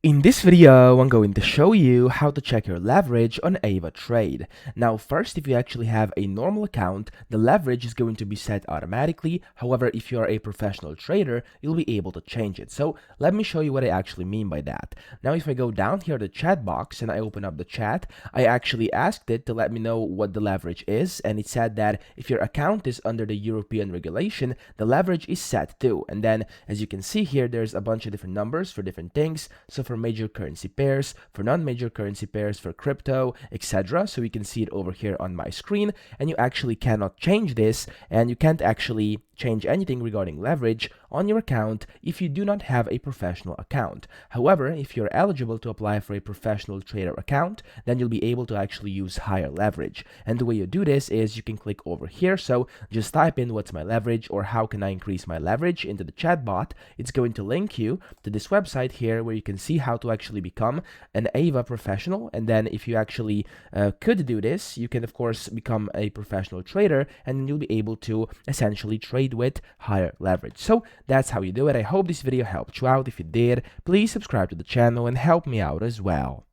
In this video, I'm going to show you how to check your leverage on AvaTrade. Now, first, if you actually have a normal account, the leverage is going to be set automatically. However, if you are a professional trader, you'll be able to change it. So let me show you what I actually mean by that. Now, if I go down here to the chat box and I open up the chat, I actually asked it to let me know what the leverage is. And it said that if your account is under the European regulation, the leverage is set to. And then, as you can see here, there's a bunch of different numbers for different things. So for major currency pairs, for non-major currency pairs, for crypto, etc. So we can see it over here on my screen, and you actually cannot change this, and you can't actually change anything regarding leverage on your account if you do not have a professional account. However, if you're eligible to apply for a professional trader account, then you'll be able to actually use higher leverage. And the way you do this is you can click over here. So just type in what's my leverage or how can I increase my leverage into the chat bot. It's going to link you to this website here where you can see how to actually become an Ava professional. And then if you actually could do this, you can of course become a professional trader, and you'll be able to essentially trade with higher leverage. So that's how you do it. I hope this video helped you out. If it did, please subscribe to the channel and help me out as well.